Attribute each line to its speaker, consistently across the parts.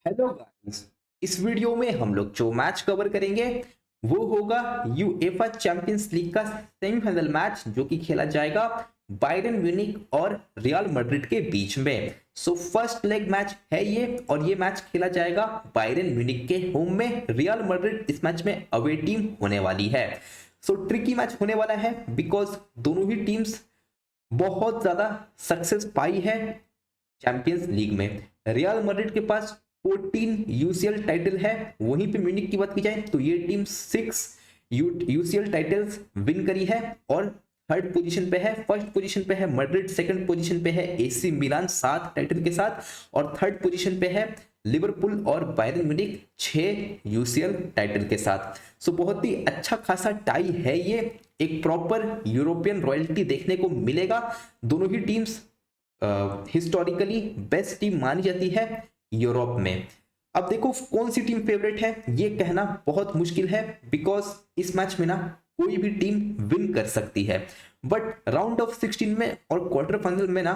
Speaker 1: Hello guys. इस video में हम लोग जो मैच कवर करेंगे वो होगा यूएफा चैंपियंस लीग का सेमीफाइनल मैच जो कि खेला जाएगा बायरन म्यूनिख और रियल मैड्रिड के बीच में। सो फर्स्ट लेग मैच है ये और ये मैच खेला जाएगा बायरन म्यूनिख के होम में। रियल मैड्रिड इस मैच में अवे टीम होने वाली है। सो ट्रिकी मैच होने वाला है बिकॉज दोनों ही टीम्स बहुत ज्यादा सक्सेस पाई है चैंपियंस लीग में। रियल मैड्रिड के पास 14 यूसीएल टाइटल है, वहीं पे म्यूनिख की बात की जाए तो ये टीम 6 यूसीएल टाइटल्स विन करी है और थर्ड पोजीशन पे है। फर्स्ट पोजीशन पे है मैड्रिड, सेकंड पोजीशन पे है एसी मिलान 7 टाइटल के साथ और थर्ड पोजीशन पे है लिवरपूल और बायरन म्यूनिख 6 यूसीएल टाइटल के साथ। सो बहुत ही अच्छा खासा टाई है ये। एक प्रॉपर यूरोपियन रॉयल्टी देखने को मिलेगा। दोनों ही टीम्स हिस्टोरिकली बेस्ट टीम मानी जाती है यूरोप में। अब देखो कौन सी टीम फेवरेट है ये कहना बहुत मुश्किल है बिकॉज इस मैच में ना कोई भी टीम विन कर सकती है। बट राउंड ऑफ 16 में और क्वार्टर फाइनल में ना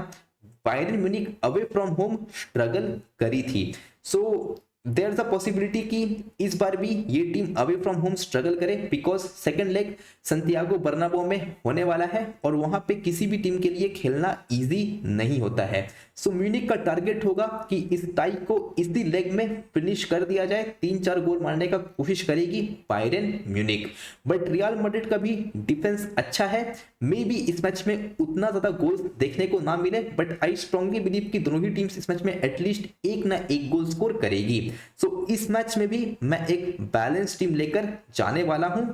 Speaker 1: Bayern Munich away from home struggle करी थी। So there is a possibility कि इस बार भी ये team away from home struggle करे because second leg Santiago Bernabeu में होने वाला है और वहां पे किसी भी टीम के लिए खेलना इजी नहीं होता है। सो म्यूनिख का टारगेट होगा कि इस टाई को इसी लेग में फिनिश कर दिया जाए। 3-4 गोल मारने का कोशिश करेगी Byron Munich. But real Madrid का भी डिफेंस अच्छा है। मे बी इस मैच में उतना ज्यादा गोल्स देखने को ना मिले बट आई स्ट्रांगली बिलीव कि दोनों ही टीम्स इस मैच में एटलीस्ट एक ना एक गोल स्कोर करेगी। सो इस मैच में भी मैं एक बैलेंस टीम लेकर जाने वाला हूं।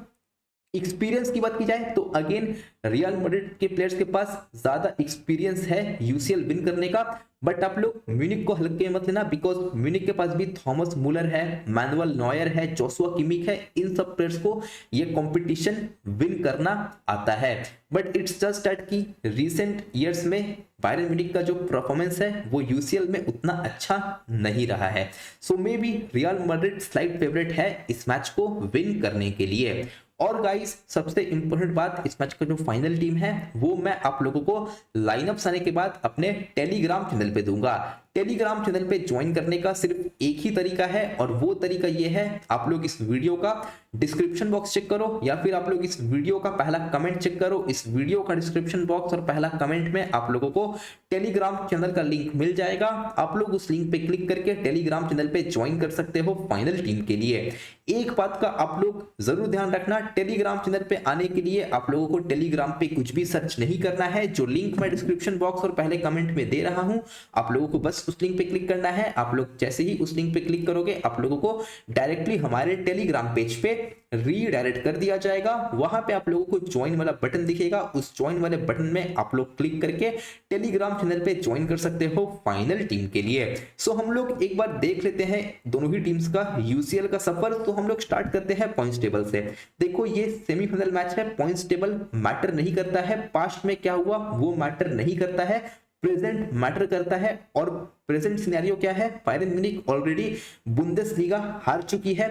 Speaker 1: एक्सपीरियंस की बात की जाए तो अगेन रियल मैड्रिड के प्लेयर्स के पास ज्यादा एक्सपीरियंस है यूसीएल विन करने का। बट आप लोग म्यूनिख को हल्के मत लेना बिकॉज म्यूनिख के पास भी थॉमस मुलर है, मैनुअल नॉयर है, जोशुआ किमिक है। इन सब प्लेयर्स को ये कंपटीशन विन करना आता है। बट इट्स जस्ट दैट कि रिसेंट ईयर्स में बायरन म्यूनिख का जो परफॉर्मेंस है वो यूसीएल में उतना अच्छा नहीं रहा है। So maybe Real Madrid slight favourite है इस मैच को विन करने के लिए। और गाइस सबसे इंपॉर्टेंट बात, इस मैच का जो फाइनल टीम है वो मैं आप लोगों को लाइनअप्स आने के बाद अपने टेलीग्राम चैनल पे दूंगा। टेलीग्राम चैनल पे ज्वाइन करने का सिर्फ एक ही तरीका है और वो तरीका ये है, आप लोग इस वीडियो का डिस्क्रिप्शन बॉक्स चेक करो या फिर आप लोग इस वीडियो का पहला कमेंट चेक करो। इस वीडियो का डिस्क्रिप्शन बॉक्स और पहला कमेंट में आप लोगों को टेलीग्राम चैनल का लिंक मिल जाएगा। आप लोग उस लिंक पे क्लिक करके टेलीग्राम चैनल पे ज्वाइन कर सकते हो फाइनल टीम के लिए। एक बात का आप लोग जरूर ध्यान रखना, टेलीग्राम चैनल पे आने के लिए आप लोगों को टेलीग्राम पे कुछ भी सर्च नहीं करना है। जो लिंक मैं डिस्क्रिप्शन बॉक्स और पहले कमेंट में दे रहा हूं आप लोगों को बस उस लिंक पे क्लिक करना है। आप लोग जैसे ही उस लिंक पे क्लिक करोगे आप लोगों को डायरेक्टली हमारे टेलीग्राम पेज पे रीडायरेक्ट कर दिया जाएगा। वहां पे आप लोगों को ज्वाइन वाला बटन दिखेगा, उस ज्वाइन वाले बटन में आप लोग क्लिक करके टेलीग्राम चैनल पे ज्वाइन कर सकते हो फाइनल टीम के लिए। सो हम लोग एक बार देख लेते हैं दोनों ही टीम्स का यूसीएल का सफर। तो हम लोग स्टार्ट करते हैं पॉइंट्स टेबल से। देखो ये सेमीफाइनल मैच है, पॉइंट्स टेबल मैटर नहीं करता है, पास्ट में क्या हुआ वो मैटर नहीं करता है, प्रेजेंट मैटर करता है। और प्रेजेंट सिनेरियो क्या है, बायरन म्यूनिख ऑलरेडी बुंदेसलीगा हार चुकी है,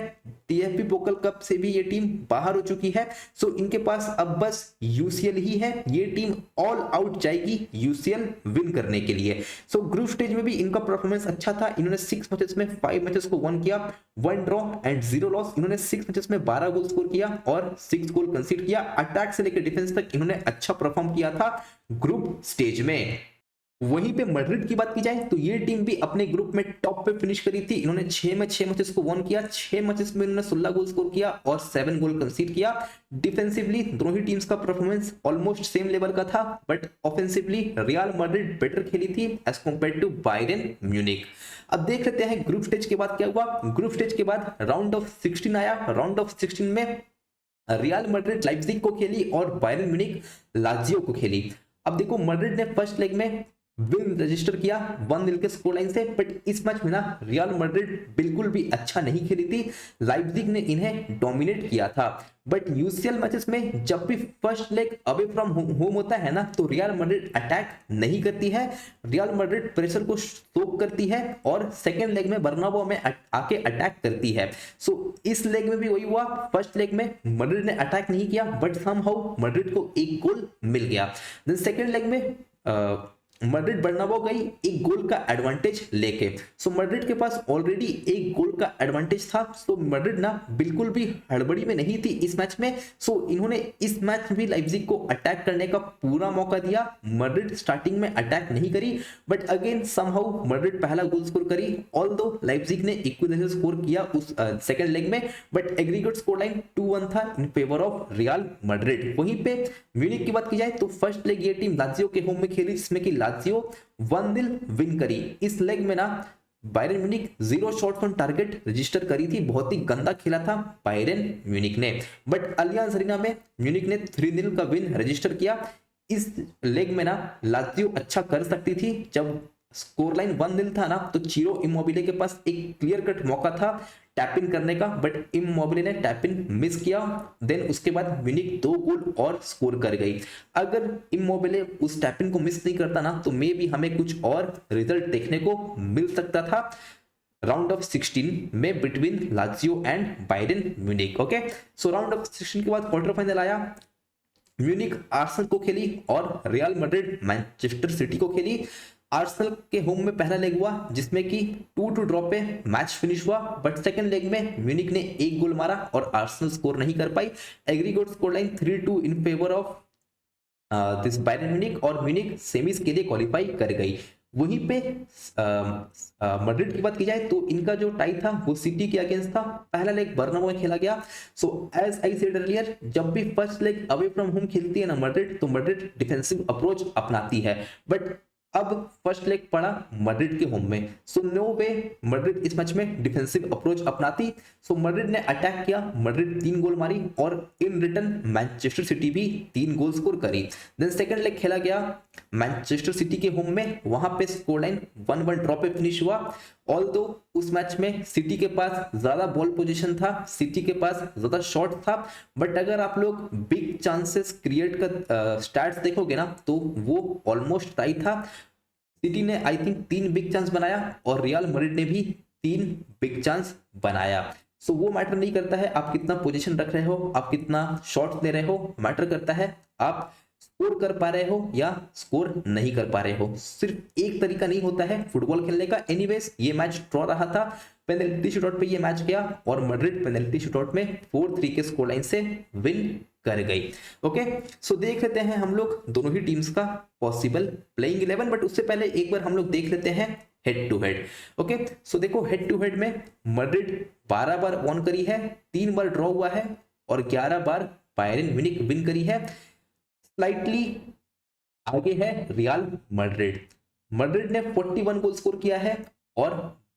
Speaker 1: टीएफबी पोकल कप से भी ये टीम बाहर हो चुकी है। सो इनके पास अब बस यूसीएल ही है। ये टीम ऑल आउट जाएगी यूसीएल विन करने के लिए। सो ग्रुप स्टेज में भी इनका परफॉर्मेंस अच्छा था। इन्होंने 6 मैचेस में 5 मैचेस को वन किया, 1 ड्रॉ एंड 0 लॉस। इन्होंने 6 मैचेस में 12 गोल स्कोर किया और 6 गोल कंसीड किया। अटैक से लेकर डिफेंस तक इन्होंने अच्छा परफॉर्म किया था ग्रुप स्टेज में। वहीं पे मैड्रिड की बात की जाए तो ये टीम भी अपने ग्रुप में टॉप पे फिनिश करी थी। इन्होंने 6 में 6 मैचेस को वन किया, 6 मैचेस में इन्होंने 16 गोल स्कोर किया और 7 गोल कंसीड किया। डिफेंसिवली दोनों ही टीम्स का परफॉर्मेंस ऑलमोस्ट सेम लेवल का था but offensively Real Madrid better खेली थी as compared to Bayern Munich. अब देख लेते हैं ग्रुप स्टेज के बाद क्या हुआ। ग्रुप स्टेज के बाद राउंड ऑफ 16 आया। राउंड ऑफ 16 में रियल मैड्रिड लाइप्जिग को खेली और बायरन म्यूनिख लाजियो को खेली। अब देखो मैड्रिड ने फर्स्ट लेग में विन रजिस्टर किया 1-0 के स्कोर लाइन से। बट इस मैच में ना रियल मैड्रिड बिल्कुल भी अच्छा नहीं खेली थी, लाइप्जिग ने इन्हें डोमिनेट किया था। बट यूसीएल मैचेस में जब भी first leg away from home होता है ना तो रियल मैड्रिड अटैक नहीं करती है, रियल मैड्रिड प्रेशर को सोक करती है और सेकंड लेग में बर्नाबो में आके अटैक करती है। सो इस लेग में भी वही हुआ। फर्स्ट लेग में मैड्रिड ने अटैक नहीं किया बट समहाउ मैड्रिड को एक गोल मिल गया। देन सेकंड लेग में मैड्रिड बर्नाबाओ गई एक गोल का एडवांटेज लेके। सो मैड्रिड के पास ऑलरेडी एक गोल का एडवांटेज था। सो मैड्रिड ना बिल्कुल भी हड़बड़ी में नहीं थी इस मैच में। सो इन्होंने इस मैच में भी लाइप्जिग को अटैक करने का पूरा मौका दिया। मैड्रिड स्टार्टिंग में अटैक नहीं करी, बट अगेन समहाउ मैड्रिड पहला गोल स्कोर करी। ऑल्दो लाइप्जिग ने इक्वल स्कोर किया उस सेकंड लेग में, बट एग्रीगेट स्कोर लाइन 2-1 था इन फेवर ऑफ रियल मैड्रिड। वहीं पे म्यूनिख की बात की जाए तो फर्स्ट लेग ये टीम लाजियो के होम में खेली, जिसमें कि लाजियो 1-0 विन करी। इस लेग में ना Bayern Munich 0 shot on target register करी थी। बहुत ही गंदा खेला था बायरन म्यूनिख ने, बट अलियांज अरीना में म्यूनिख ने 3-0 का विन रजिस्टर किया। इस लेग में ना लाजियो अच्छा कर सकती थी। जब स्कोर लाइन 1-0 था ना, तो चिरो इमोबिले के पास एक क्लियर कट मौका था टैप इन करने का, बट इमोबिले ने टैप इन मिस किया। देन उसके बाद म्यूनिख 2 गोल और स्कोर कर गई। अगर इमोबिले उस टैप इन को मिस नहीं करता ना, तो मे भी हमें कुछ और रिजल्ट देखने को मिल सकता था राउंड ऑफ 16 में between Lazio and Byron Munich. Okay, so round of 16 के बाद क्वार्टर फाइनल आया। म्यूनिख आर्सेनल को खेली और रियल मैड्रिड मैनचेस्टर सिटी को खेली। आर्सेनल के होम में पहला लेग हुआ, जिसमें कि 2-2 ड्रॉ पे मैच फिनिश हुआ, बट सेकंड लेग में म्यूनिख ने एक गोल मारा और आर्सेनल स्कोर नहीं कर पाई। Aggregate score line 3-2 in favour of this Bayern Munich, और म्यूनिख सेमीज के लिए क्वालिफाई कर गई। वहीं पे मैड्रिड की बात की जाए तो इनका जो टाई था वो सिटी के अगेंस्ट था। पहला लेग बर्नाबाओ में खेला गया। So as I said earlier, जब भी first leg away from home खेलती है ना मैड्रिड, तो मैड्रिड डिफेंसिव अप्रोच अपनाती है, बट अब फर्स्ट लेग पड़ा मैड्रिड के होम में। सो नो वे मैड्रिड इस मैच में डिफेंसिव अप्रोच अपनाती। सो मैड्रिड ने अटैक किया, मैड्रिड 3 गोल मारी और इन रिटर्न मैनचेस्टर सिटी भी 3 गोल स्कोर करी। देन सेकंड लेग खेला गया मैनचेस्टर सिटी के होम में, वहां पे स्कोर लाइन 1-1 ड्रॉ पे फिनिश हुआ। ऑल्दो उस मैच में सिटी के पास ज्यादा बॉल पोजीशन था, सिटी के पास ज्यादा शॉट था, बट अगर आप लोग बिग चांसेस क्रिएट का स्टैट्स देखोगे ना, तो वो ऑलमोस्ट टाई था। सिटी ने आई थिंक 3 बिग चांस बनाया और रियल मैड्रिड ने भी 3 बिग चांस बनाया। सो वो मैटर नहीं करता है आप कितना पोजीशन रख रहे हो, आप कितना शॉट दे रहे हो, मैटर करता है आप स्कोर कर पा रहे हो या स्कोर नहीं कर पा रहे हो। सिर्फ एक तरीका नहीं होता है फुटबॉल खेलने का। एनीवेज ये मैच ड्रॉ रहा था, पेनल्टी शूटआउट पे ये मैच गया और मैड्रिड पेनल्टी शूटआउट में 4-3 के स्कोर लाइन से विन कर गई। ओके, सो देख लेते हैं हम लोग दोनों ही टीम्स का पॉसिबल प्लेइंग 11, बट उससे पहले एक बार हम लोग देख लेते हैं हेड टू हेड। ओके, सो देखो हेड टू हेड में मैड्रिड 12 बार ऑन करी है, 3 बार ड्रॉ हुआ है और 11 बार बायरन म्यूनिख विन करी है। स्लाइटली आगे है रियल मैड्रिड। मैड्रिड ने 41 गोल स्कोर किया है और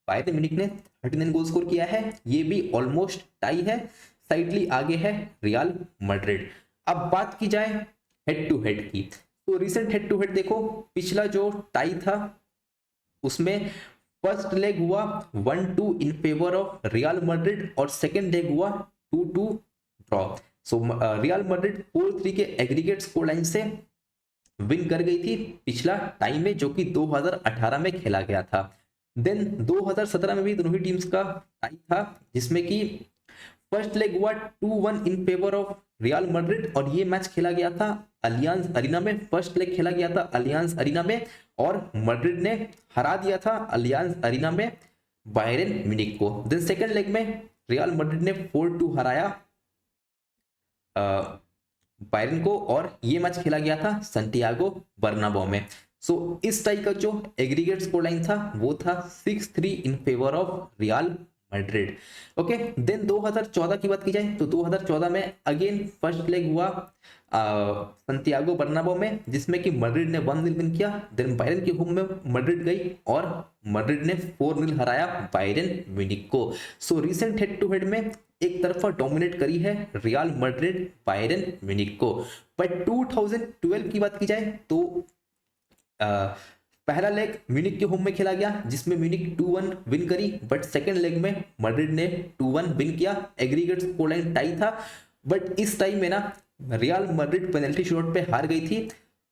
Speaker 1: बायरन म्यूनिख ने 39 गोल स्कोर किया है। ये भी ऑलमोस्ट टाई है, स्लाइटली आगे है रियल मैड्रिड। अब बात की जाए हेड टू हेड की, तो रिसेंट हेड टू हेड देखो, पिछला जो टाई था उसमें फर्स्ट लेग हुआ 1-2 इन फेवर ऑफ रियल मैड्रिड और सेकंड लेग हुआ 2-2 ड्रॉ। सो रियल मैड्रिड 4-3 के एग्रीगेट स्कोर लाइन से विन कर गई थी पिछला टाइम में, जो कि 2018 में खेला गया था। देन 2017 में भी दोनों ही टीम्स का टाई था, जिसमें कि फर्स्ट लेग हुआ 2-1 इन फेवर ऑफ रियल मैड्रिड और ये मैच खेला गया था अलियांज अरीना में। फर्स्ट लेग खेला गया था अलियांज अरीना में और मैड्रिड ने हरा दिया था अलियांज अरीना में बायरन म्यूनिख को। देन सेकंड लेग में रियल मैड्रिड ने 4-2 हराया बायरन को और ये मैच खेला गया था सैंटियागो बर्नाबाओ में। सो इस टाइप का जो एग्रीगेट स्कोर लाइन था वो था 6-3 in favour of Real Madrid. Okay, then 2014 की बात की जाए तो 2014 में अगेन फर्स्ट लेग हुआ सैंटियागो बर्नाबाओ में, जिसमें कि मैड्रिड ने 1-0 विन किया। देन बायरन के होम में मैड्रिड गई और मैड्रिड ने 4-0 हराया बायरन म्यूनिख को। So recent head to head में एक तरफा डोमिनेट करी है रियल मैड्रिड बायरन म्यूनिख को। बट 2012 की बात की जाए तो पहला लेग म्यूनिख के होम में खेला गया, जिसमें म्यूनिख 2-1 विन करी, बट सेकंड लेग में मैड्रिड ने 2-1 विन किया। एग्रीगेट स्कोर लाइन टाई था, बट इस टाइम में ना रियल मैड्रिड पेनल्टी शॉट पे हार गई थी।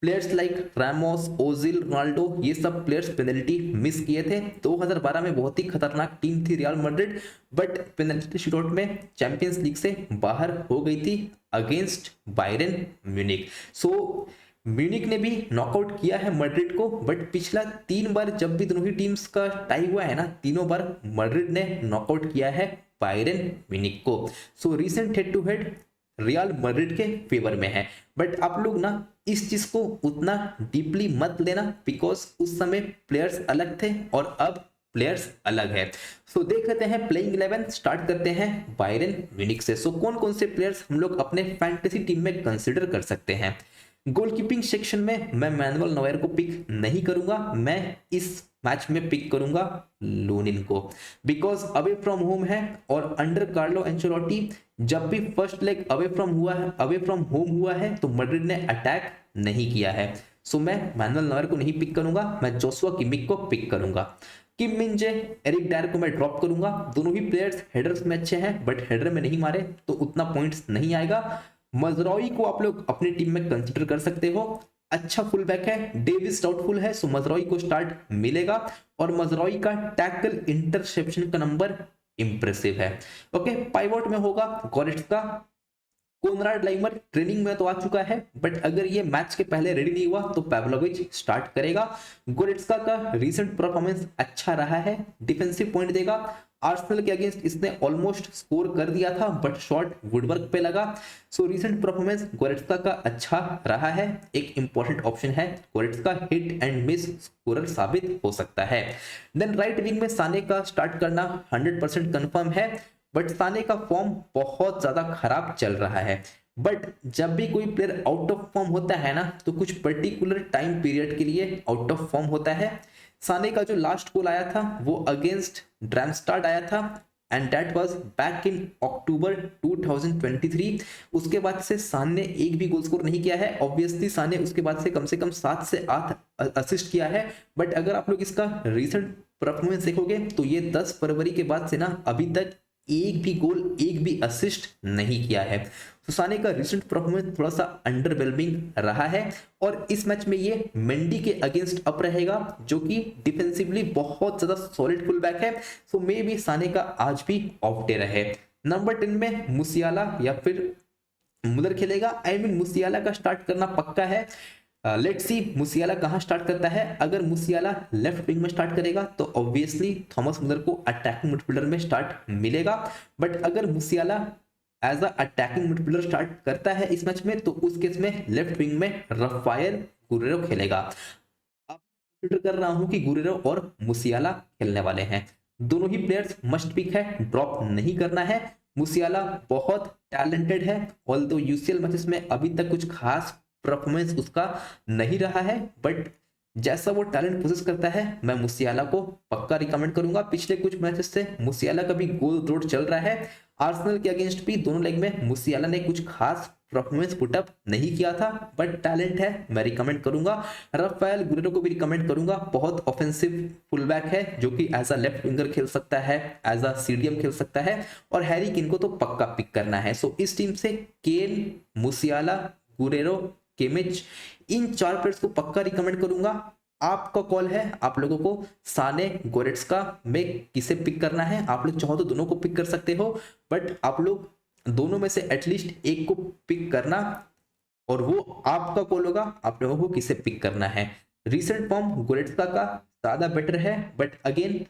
Speaker 1: Players like Ramos, Ozil, Ronaldo, ये सब प्लेयर्स पेनल्टी मिस किए थे। 2012 में बहुत ही खतरनाक टीम थी real Madrid, but penalty shootout में चैंपियंस लीग से बाहर हो गई थी अगेंस्ट बायरन म्यूनिख। सो म्यूनिक ने भी नॉकआउट किया है मैड्रिड को, बट पिछला 3 बार जब भी दोनों ही टीम्स का टाई हुआ है ना, तीनों बार मैड्रिड ने नॉकआउट किया है बायरन म्यूनिक को। So recent head to head Real Madrid के फेवर में है। बट आप लोग ना इस चीज को उतना डीपली मत लेना, बिकॉज उस समय प्लेयर्स अलग थे और अब प्लेयर्स अलग है। सो देख लेते हैं प्लेइंग 11, स्टार्ट करते हैं बायरन म्यूनिक से। सो कौन कौन से प्लेयर्स हम लोग अपने फैंटेसी टीम में कंसिडर कर सकते हैं। गोलकीपिंग सेक्शन में मैं मैनुअल नोयर को पिक नहीं करूंगा, मैं इस मैच में पिक करूंगा लूनिन को, बिकॉज अवे फ्रॉम होम है और अंडर कार्लो एंचेलोटी जब भी first leg away from home हुआ है तो मैड्रिड ने अटैक नहीं किया है। सो मैं मैनुअल नोयर को नहीं पिक करूंगा, मैं जोशुआ किमिक को पिक करूंगा। किम मिंजे, एरिक डायर को मैं ड्रॉप करूंगा। दोनों ही प्लेयर्स हेडर्स में अच्छे हैं, बट हेडर में नहीं मारे तो उतना पॉइंट्स नहीं आएगा। मजराई को आप लोग अपनी टीम में कंसीडर कर सकते हो, अच्छा फुल बैक है। डेविस डाउटफुल है, सो मजराई को स्टार्ट मिलेगा और मजराई का टैकल इंटरसेप्शन का नंबर इंप्रेसिव है। ओके, पाइवोट में होगा गोरेट्स्का। कोनराड लाइमर ट्रेनिंग में तो आ चुका है, बट अगर ये मैच के पहले रेडी नहीं हुआ तो पाव्लोविच स्टार्ट करेगा। गोरेट्स्का का रीसेंट परफॉर्मेंस अच्छा रहा है, डिफेंसिव पॉइंट देगा। आर्सेनल के अगेंस्ट इसने ऑलमोस्ट स्कोर कर दिया था, बट शॉट वुडवर्क पे लगा। सो रीसेंट परफॉर्मेंस गोरेट्स्का का अच्छा रहा है, एक इंपॉर्टेंट ऑप्शन है। Goretzka hit and miss scorer साबित हो सकता है। देन राइट विंग में साने का स्टार्ट करना 100% कंफर्म है, बट साने का फॉर्म बहुत ज्यादा खराब चल रहा है। बट जब भी कोई प्लेयर आउट ऑफ फॉर्म होता है ना, तो कुछ पर्टिकुलर टाइम पीरियड के लिए आउट ऑफ फॉर्म होता है। साने का जो लास्ट गोल आया था वो अगेंस्ट ड्रामस्टाड आया था, and that was back in October 2023। उसके बाद से साने ने एक भी गोल स्कोर नहीं किया है। ऑब्वियसली साने उसके बाद से कम 7 से 8 असिस्ट किया है, बट अगर आप लोग इसका रीसेंट परफॉर्मेंस देखोगे तो ये 10 फरवरी के बाद से ना अभी तक एक भी गोल, एक भी असिस्ट नहीं किया है। तो साने का रिसेंट परफॉर्मेंस थोड़ा सा अंडरवेलमिंग रहा है, और इस मैच में ये मेंडी के अगेंस्ट अप रहेगा, जो कि डिफेंसिवली बहुत ज्यादा सॉलिड फुल बैक है। सो मे भी साने का आज भी ऑफ डे रहे। नंबर 10 में मुसियाला या फिर मुलर खेलेगा। मुसियाला का स्टार्ट करना पक्का है। लेट्स सी मुसियाला कहां स्टार्ट करता है। अगर मुसियाला लेफ्ट विंग में स्टार्ट करेगा तो ऑब्वियसली थॉमस मुलर को अटैकिंग मिडफील्डर में स्टार्ट मिलेगा, बट अगर Musiala as a attacking midfielder start करता है इस मैच में, तो उस केस में लेफ्ट विंग में रफायल गुरेरो खेलेगा। अब कंसीडर कर रहा हूं कि गुरेरो और मुसियाला खेलने वाले हैं। दोनों ही प्लेयर्स मस्ट पिक है, ड्रॉप नहीं करना है। मुसियाला बहुत टैलेंटेड है, ऑल्दो यूसीएल मैचेस में अभी तक कुछ खास परफॉर्मेंस उसका नहीं रहा है, बट जैसा वो टैलेंट पोजेस करता है मैं मुसियाला को पक्का रिकमेंड करूंगा। पिछले कुछ मैचेस से मुसियाला का भी गोल रोड चल रहा है। आर्सेनल के अगेंस्ट भी दोनों लेग में मुसियाला ने कुछ खास परफॉर्मेंस पुटअप नहीं किया था, बट टैलेंट है, मैं रिकमेंड करूंगा। रफायल गुरेरो को भी रिकमेंड करूंगा, बहुत ऑफेंसिव फुलबैक है जो कि एज अ लेफ्ट विंगर खेल सकता है, एज अ सीडीएम खेल सकता है, और हैरी केन को तो पक्का पिक करना है। सो इस टीम से केन, मुसियाला, गुरेरो, किमिच, इन 4 प्लेयर्स को पक्का रिकमेंड करूंगा। आपका कॉल है, आप लोगों को साने, गोरेट्स्का में किसे पिक करना है। आप लोग चाहो तो दोनों को पिक कर सकते हो, बट आप लोग दोनों में से एटलीस्ट एक को पिक करना, और वो आपका कॉल होगा, आप लोगों को किसे पिक करना है। रिसेंट फॉर्म गोरेट्स्का का ज्यादा बेटर है, बट अगेन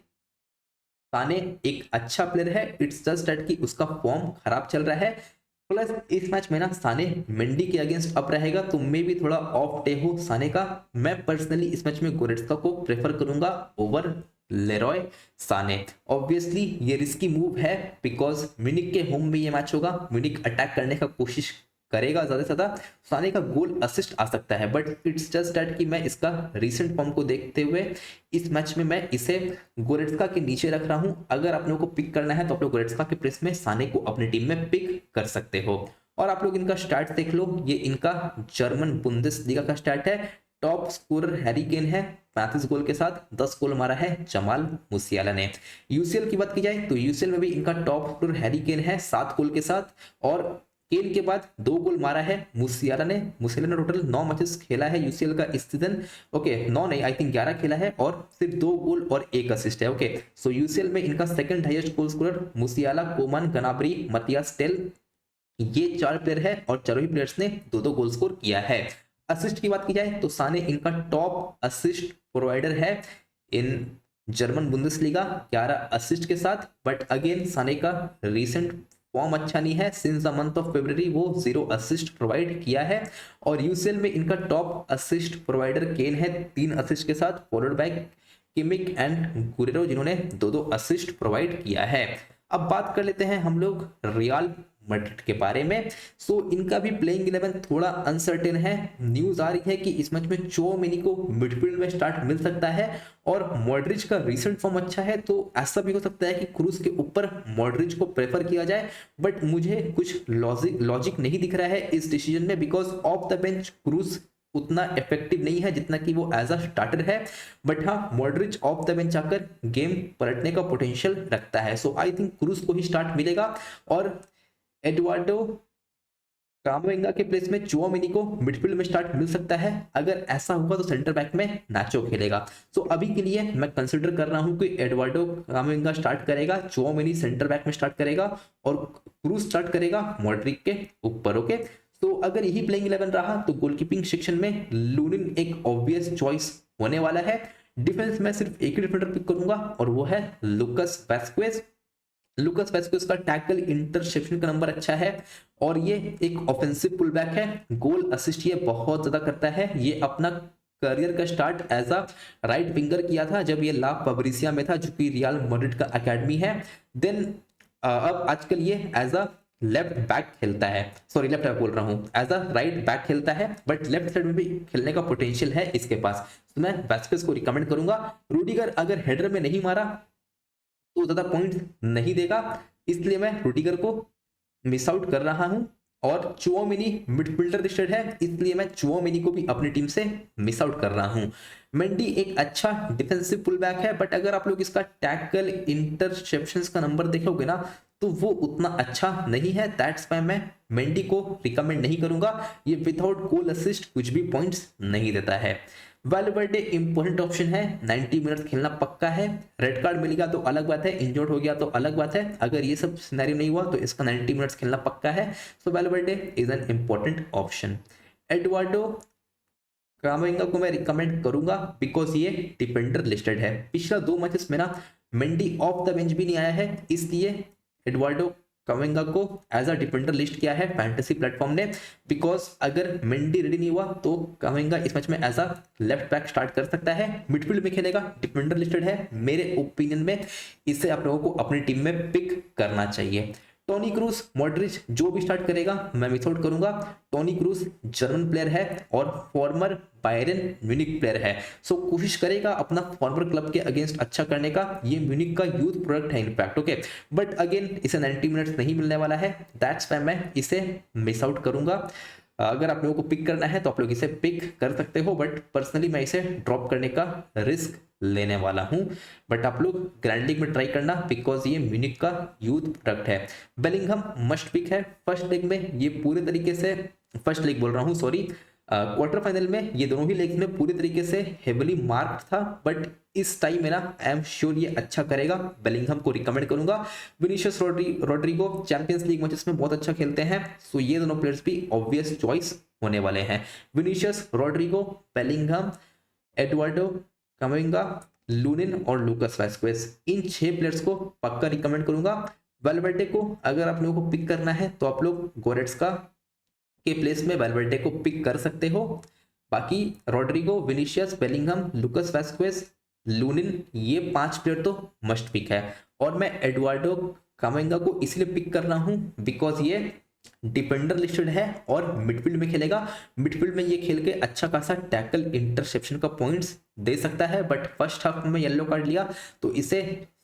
Speaker 1: साने एक अच्छा प्लेयर है, इट्स जस्ट दैट कि उसका फॉर्म खराब चल रहा है। प्लस इस मैच में ना साने मेंडी के अगेंस्ट अप रहेगा, तो मे भी थोड़ा ऑफ डे हो साने का। मैं पर्सनली इस मैच में गोरेट्स्का को प्रेफर करूंगा ओवर लेरॉय साने। ऑब्वियसली ये रिस्की मूव है, बिकॉज म्यूनिक के होम में ये मैच होगा, म्यूनिक अटैक करने का कोशिश करेगा ज्यादा से ज्यादा, साने का गोल असिस्ट आ सकता है, बट इट्स जस्ट दैट कि मैं इसका रीसेंट फॉर्म को देखते हुए इस मैच में मैं इसे गोरेट्स्का के नीचे रख रहा हूं। अगर आप लोगों को पिक करना है तो आप लोग गोरेट्स्का के प्लेस में साने को अपनी टीम में पिक कर सकते हो। और आप लोग इनका स्टार्ट देख लो, ये इनका जर्मन बुंदेसलीगा का स्टार्ट है। टॉप स्कोरर हैरी केन है 35 गोल के साथ, 10 गोल मारा है जमाल मुसियाला ने। यूसीएल की बात की जाए तो यूसीएल में भी इनका टॉप स्कोरर हैरी केन है 7 गोल के साथ, और केन के बाद 2 गोल मारा है मुसियाला ने। मुसियाला ने टोटल 9 मैचेस खेला है यूसीएल का इस सीजन। ओके 9 नहीं, आई थिंक 11 खेला है, और सिर्फ 2 गोल और 1 असिस्ट है। ओके, सो यूसीएल में इनका second highest goal scorer Musiala, Coman, Gnabry, Mathys Tel, ये 4 प्लेयर है, और चारों ही प्लेयर्स ने 2-2 गोल स्कोर किया है। असिस्ट की बात की जाए तो साने इनका टॉप असिस्ट प्रोवाइडर है इन जर्मन बुंदेसलीगा 11 असिस्ट के साथ। बट अगेन साने का रीसेंट फॉर्म अच्छा नहीं है, since the month of February वो 0 असिस्ट प्रोवाइड किया है। और यूसीएल में इनका टॉप असिस्ट प्रोवाइडर केन है 3 असिस्ट के साथ, followed by Kimmich and Guerrero जिन्होंने 2-2 असिस्ट प्रोवाइड किया है। अब बात कर लेते हैं हम लोग रियल मैड्रिड के बारे में। सो इनका भी प्लेइंग 11 थोड़ा अनसर्टेन है। न्यूज आ रही है कि इस मैच में चौमिनी को मिडफील्ड में स्टार्ट मिल सकता है और मॉड्रिच का रीसेंट फॉर्म अच्छा है, तो ऐसा भी हो सकता है कि क्रूज के ऊपर मॉड्रिच को प्रेफर किया जाए। बट मुझे कुछ लॉजिक नहीं दिख रहा है इस डिसीजन में, because of the bench cruise उतना इफेक्टिव नहीं है जितना कि वो एज अ स्टार्टर है। बट हाँ, मॉड्रिच ऑफ द बेंच आकर गेम पलटने का पोटेंशियल रखता है। सो आई थिंक क्रूज को ही स्टार्ट मिलेगा और एडुआर्डो कामाविंगा के प्लेस में चुआमेनी को मिडफील्ड में स्टार्ट मिल सकता है। अगर ऐसा होगा तो सेंटर बैक में नाचो खेलेगा। सो अभी के लिए मैं कंसिडर कर रहा हूं कि एडुआर्डो कामाविंगा स्टार्ट करेगा, चुआमेनी सेंटर बैक में स्टार्ट करेगा और क्रूज स्टार्ट करेगा मॉड्रिक के ऊपर। ओके, तो अगर यही प्लेइंग 11 रहा तो गोलकीपिंग सेक्शन में लूनिन एक ऑब्वियस चॉइस होने वाला है। डिफेंस में सिर्फ एक ही डिफेंडर पिक करूंगा और वो है लुकास वास्क्वेज। लुकास वास्क्वेज का टैकल इंटरसेप्शन का नंबर अच्छा है और ये एक ऑफेंसिव पुलबैक है। गोल असिस्ट ये बहुत ज्यादा करता है। ये अपना करियर का start as a right winger किया था जब ये ला फब्रिसिया में था, जो कि रियल मैड्रिड का एकेडमी है। देन अब आजकल ये एज अ लेफ्ट बैक खेलता है, सॉरी लेफ्ट बैक बोल रहा हूँ, एज अ राइट बैक खेलता है, बट लेफ्ट साइड में भी खेलने का पोटेंशियल है इसके पास। तो मैं वास्क्वेज को रिकमेंड करूंगा। रूडिगर अगर हेडर में नहीं मारा तो ज्यादा पॉइंट नहीं देगा, इसलिए मैं रूडिगर को मिस आउट कर रहा हूं। और चुआमेनी मिडफील्डर लिस्टेड है, इसलिए मैं चुआमेनी को भी अपनी टीम से मिस आउट कर रहा हूं। मेंडी एक अच्छा डिफेंसिव पुलबैक है, बट अगर आप लोग इसका टैकल इंटरसेप्शंस का नंबर देखोगे ना तो वो उतना अच्छा नहीं है। दैट्स व्हाई मैं मेंडी को रिकमेंड नहीं करूंगा। ये विदाउट गोल असिस्ट कुछ भी पॉइंट्स नहीं देता है। वैल्वर्डे इंपॉर्टेंट ऑप्शन है, 90 मिनट खेलना पक्का है। रेड कार्ड मिलेगा तो अलग बात है, इंजर्ड हो गया तो अलग बात है। अगर ये सब सिनेरियो नहीं हुआ तो इसका 90 मिनट्स खेलना पक्का है। So Valverde is an important option. Eduardo Camavinga को मैं रिकमेंड करूंगा बिकॉज ये डिफेंडर लिस्टेड है। पिछला 2 मैचेस में ना मेंडी ऑफ द बेंच भी नहीं आया है, इसलिए एडुआर्डो कामाविंगा को एज अ डिफेंडर लिस्ट किया है फैंटेसी प्लेटफॉर्म ने। बिकॉज अगर मेंडी रेडी नहीं हुआ तो कामाविंगा इस मैच में as a left back start कर सकता है, मिडफील्ड में खेलेगा, डिफेंडर लिस्टेड है। मेरे ओपिनियन में इसे आप लोगों को अपनी टीम में पिक करना चाहिए। टोनी क्रूज मॉड्रिच जो भी स्टार्ट करेगा मैं मिस आउट करूंगा। टोनी क्रूज जर्मन प्लेयर है और फॉर्मर बायरन म्यूनिक प्लेयर है। सो कोशिश करेगा अपना फॉर्मर क्लब के अगेंस्ट अच्छा करने का। ये म्यूनिक का यूथ प्रोडक्ट है इनफैक्ट। ओके, बट अगेन इसे 90 मिनट्स नहीं मिलने वाला है, दैट्स व्हाई मैं इसे मिस आउट करूंगा। अगर आप लोगों को पिक करना है तो आप लोग इसे पिक कर सकते हो, बट पर्सनली मैं इसे ड्रॉप करने का रिस्क लेने वाला हूं। बट आप लोग ग्रैंड लीग में ट्राई करना बिकॉज ये म्यूनिक का यूथ प्रोडक्ट है। बेलिंगहम मस्ट पिक है। फर्स्ट लेग में ये पूरे तरीके से, फर्स्ट लेग बोल रहा हूँ सॉरी, क्वार्टर फाइनल में ये दोनों ही लेग्स में पूरी तरीके से हेवली मार्क्ड था, बट इस टाइम में ना आई एम श्योर ये अच्छा करेगा। बेलिंगहम को रिकमेंड करूंगा। Vinicius Rodrigo Champions League matches में बहुत अच्छा खेलते हैं, सो ये दोनों प्लेयर्स भी ऑब्वियस चॉइस होने वाले हैं। Vinicius Rodrygo, Bellingham, Eduardo Camavinga, Lunin और लुकास वास्क्वेज, इन 6 प्लेयर्स को पक्का रिकमेंड करूंगा। वेलवर्डे को अगर आप लोगों को पिक करना है तो आप लोग गोरेट्स्का के प्लेस में वेलवर्डे को पिक कर सकते हो। बाकी रोड्रिगो, विनीशियस, बेलिंगहम, लुकास वास्क्वेज, लूनिन, ये 5 प्लेयर तो मस्ट पिक है। और मैं एडुआर्डो कामाविंगा को इसलिए पिक कर रहा हूं बिकॉज ये डिफेंडर लिस्टेड है और मिडफील्ड में खेलेगा। मिडफील्ड में ये खेल के अच्छा खासा टैकल इंटरसेप्शन का पॉइंट्स दे सकता है, बट फर्स्ट हाफ में येलो कार्ड लिया तो इसे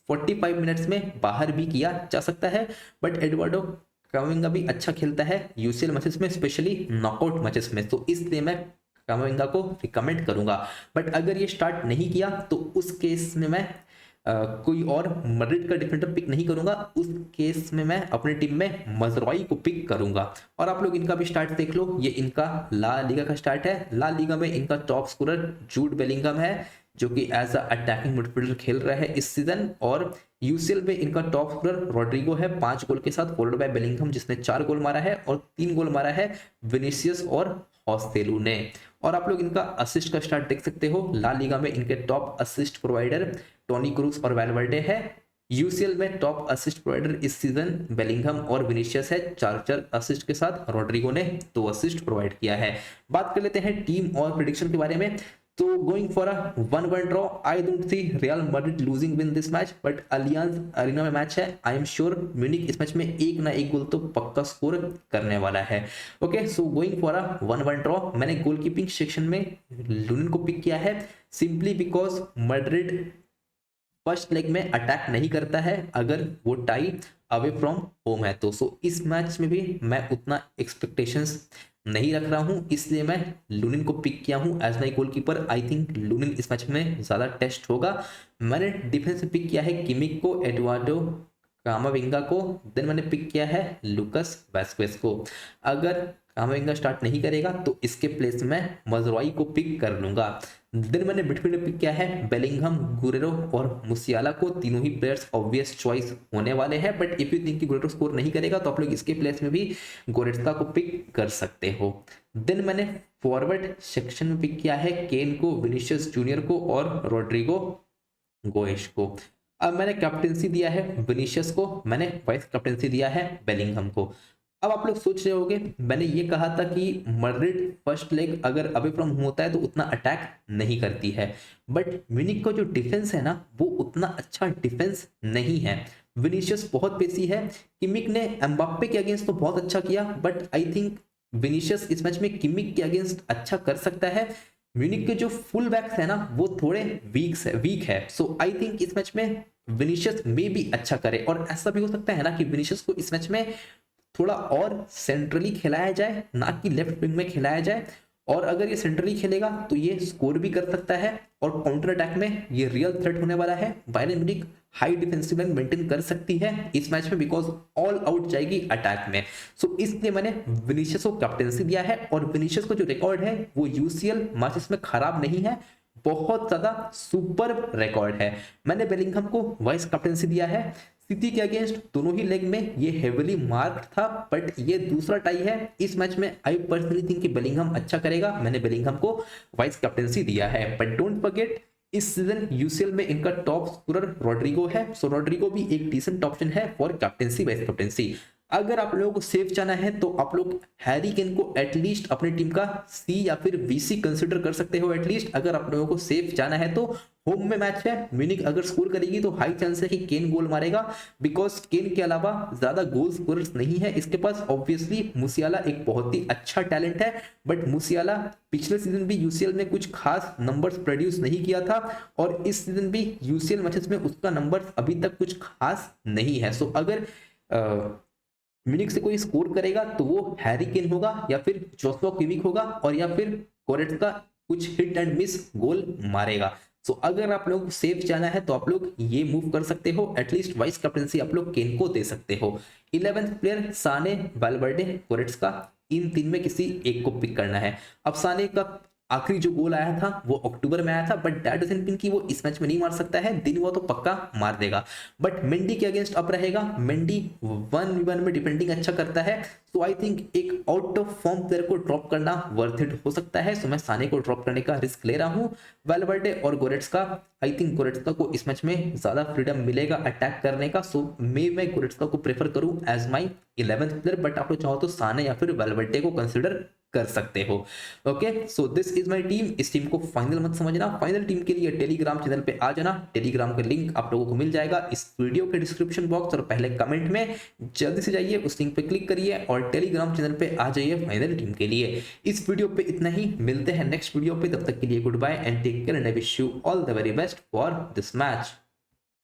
Speaker 1: 45 मिनट्स में बाहर भी किया जा सकता है। बट एडुआर्डो कामाविंगा भी अच्छा खेलता है यूसीएल मैचेस में, स्पेशली नॉकआउट मैचेस में, तो इसलिए मैं कामाविंगा को रिकमेंड करूंगा। बट अगर ये स्टार्ट नहीं किया तो उस केस में मैं कोई और मैड्रिड का डिफेंडर पिक नहीं करूंगा। उस केस में मैं अपनी टीम में मजराई को पिक करूंगा। और आप लोग इनका भी स्टार्ट देख लो, ये इनका ला लीगा का स्टार्ट है। ला लीगा में इनका टॉप स्कोरर जूड बेलिंगहम है, जो कि एज अ अटैकिंग मिडफील्डर खेल रहा है इस सीजन। और यूसीएल में इनका टॉप स्कोरर रोड्रिगो है 5 गोल के साथ, फॉलोड बाय बेलिंगहम जिसने 4 गोल मारा है, और 3 गोल मारा है विनीसियस और हॉस्टेलू ने। और आप लोग इनका असिस्ट का स्टार्ट देख सकते हो, ला लीगा में इनके top assist provider Toni Kroos और वैलवर्डे है। यूसीएल में टॉप असिस्ट प्रोवाइडर इस सीजन बेलिंघम और विनीशियस है, 4-4 असिस्ट के साथ। रोड्रिगो ने 2 असिस्ट प्रोवाइड किया है। बात कर लेते हैं टीम और प्रेडिक्शन के बारे में। तो going for a 1-1 draw, I don't see Real Madrid losing win this match, but Allianz Arena में मैच है, आई एम श्योर म्यूनिक इस मैच में एक ना एक गोल तो पक्का स्कोर करने वाला है। Okay, so going for a 1-1 draw. मैंने गोलकीपिंग सेक्शन में लूनिन को पिक किया है, simply because Madrid first leg में अटैक नहीं करता है अगर वो टाई अवे फ्रॉम होम है तो। सो इस मैच में भी मैं उतना एक्सपेक्टेशंस नहीं रख रहा हूं, इसलिए मैं लूनिन को पिक किया हूं as my goalkeeper. I think Lunin इस मैच में ज्यादा टेस्ट होगा। मैंने डिफेंस में पिक किया है किमिक को, एडुआर्डो कामाविंगा को, देन मैंने पिक किया है लुकस वास्क्वेज को। अगर कामाविंगा स्टार्ट नहीं करेगा तो इसके प्लेस में मजरवाई को पिक कर लूंगा। देन मैंने मिडफील्ड में पिक किया है बेलिंघम, गुरेरो और मुसियाला को। तीनों ही प्लेयर्स ऑब्वियस चॉइस होने वाले हैं, बट इफ यू थिंक कि गुरेरो स्कोर नहीं करेगा तो आप लोग इसके प्लेस में भी गोरेट्स्का को पिक कर सकते हो। देन मैंने फॉरवर्ड सेक्शन में पिक किया है केन को, विनीशियस जूनियर को और रोड्रिगो गोएश को। अब मैंने कैप्टेंसी दिया है विनीशियस को, मैंने वाइस कैप्टेंसी दिया है बेलिंघम को। अब आप लोग सोच रहे होंगे, मैंने ये कहा था कि मैड्रिड फर्स्ट लेग अगर अवे फ्रॉम होम होता है तो उतना अटैक नहीं करती है, बट म्यूनिक का जो डिफेंस है ना वो उतना अच्छा डिफेंस नहीं है। विनीशियस बहुत पेसी है, किमिक ने एम्बाप्पे के अगेंस्ट तो बहुत अच्छा किया, बट आई थिंक विनीशियस इस मैच में किमिक के अगेंस्ट अच्छा कर सकता है। म्यूनिक के जो फुल बैक्स है ना वो थोड़े वीक है, सो आई थिंक इस मैच में विनीशियस में भी अच्छा करे। और ऐसा भी हो सकता है ना कि विनीशियस को इस मैच में थोड़ा और सेंट्रली खिलाया जाए, ना कि लेफ्ट विंग में खिलाया जाए। और अगर ये सेंट्रली खेलेगा तो ये स्कोर भी कर सकता है और काउंटर अटैक में ये रियल थ्रेट होने वाला है। Byron Munich high defensive line maintain कर सकती है इस मैच में, बिकॉज ऑल आउट जाएगी अटैक में। सो इसलिए मैंने विनीशियस को कैप्टेंसी दिया है। और विनीशियस को जो रिकॉर्ड है वो यूसीएल मैचेस में खराब नहीं है, बहुत ज्यादा सुपर रिकॉर्ड है। मैंने बेलिंघम को वाइस कैप्टेंसी दिया है। सिटी के अगेंस्ट दोनों ही लेग में ये हेविली मार्क्ड था, बट ये दूसरा टाई है इस मैच में। आई पर्सनली थिंक कि बेलिंघम अच्छा करेगा, मैंने बेलिंघम को वाइस कैप्टेंसी दिया है। बट डोंट फॉरगेट इस सीजन यूसीएल में इनका टॉप स्कोरर रोड्रिगो है, सो रोड्रिगो भी एक डिसेंट ऑप्शन है फॉर कैप्टेंसी वाइस कैप्टेंसी। अगर आप लोगों को सेफ जाना है तो आप लोग हैरी केन को एटलीस्ट अपनी टीम का सी या फिर वीसी कंसिडर कर सकते हो एटलीस्ट, अगर आप लोगों को सेफ जाना है तो। होम में मैच है, म्यूनिख अगर स्कोर करेगी तो हाई चांस है कि केन गोल मारेगा, बिकॉज केन के अलावा ज्यादा गोल स्कोरर्स नहीं है इसके पास। ऑब्वियसली मुसियाला एक बहुत ही अच्छा टैलेंट है, बट मुसियाला पिछले सीजन भी यूसीएल में कुछ खास नंबर्स प्रोड्यूस नहीं किया था, और इस सीजन भी यूसीएल मैचेस में उसका नंबर अभी तक कुछ खास नहीं है। सो अगर म्यूनिख से कोई स्कोर करेगा तो वो हैरी केन होगा या फिर जोशुआ किमिक होगा, और या फिर गोरेट्स्का कुछ हिट एंड मिस गोल मारेगा। सो अगर आप लोग सेफ जाना है तो आप लोग ये मूव कर सकते हो, एटलीस्ट वाइस कैप्टेंसी आप लोग केन को दे सकते हो। 11th प्लेयर साने, वैलवर्डे, गोरेट्स्का, इन तीन में किसी एक को पिक करना है। अब साने का आखिरी जो गोल आया था वो अक्टूबर में आया था, बट दैट डजंट मीन कि वो इस मैच में नहीं मार सकता है, दिन हुआ तो पक्का मार देगा। बट मेंडी के अगेंस्ट अप रहेगा, मेंडी 1v1 में डिफेंडिंग अच्छा करता है, सो आई थिंक एक आउट ऑफ फॉर्म प्लेयर को ड्रॉप करना वर्थ इट हो सकता है। सो मैं साने को ड्रॉप करने का रिस्क ले रहा हूं। वैलवर्डे और गोरेट्स्का, आई थिंक गोरेट्स्का को इस मैच में ज्यादा फ्रीडम मिलेगा अटैक करने का, सो मैं गोरेट्स्का को प्रेफर करूं as my 11th player, but आप लोग चाहो तो साने या फिर वैलवर्डे को कंसिडर कर सकते हो। Okay, so this is my team. इस टीम को फाइनल मत समझना, फाइनल टीम के लिए टेलीग्राम चैनल पे आ जाना। टेलीग्राम का लिंक आप लोगों को मिल जाएगा इस वीडियो के डिस्क्रिप्शन बॉक्स और पहले कमेंट में। जल्दी से जाइए उस लिंक पे क्लिक करिए और टेलीग्राम चैनल पे आ जाइए फाइनल टीम के लिए। इस वीडियो पे इतना ही, मिलते हैं नेक्स्ट वीडियो पे, तब तक के लिए goodbye and take care and I wish you all the very best for this match.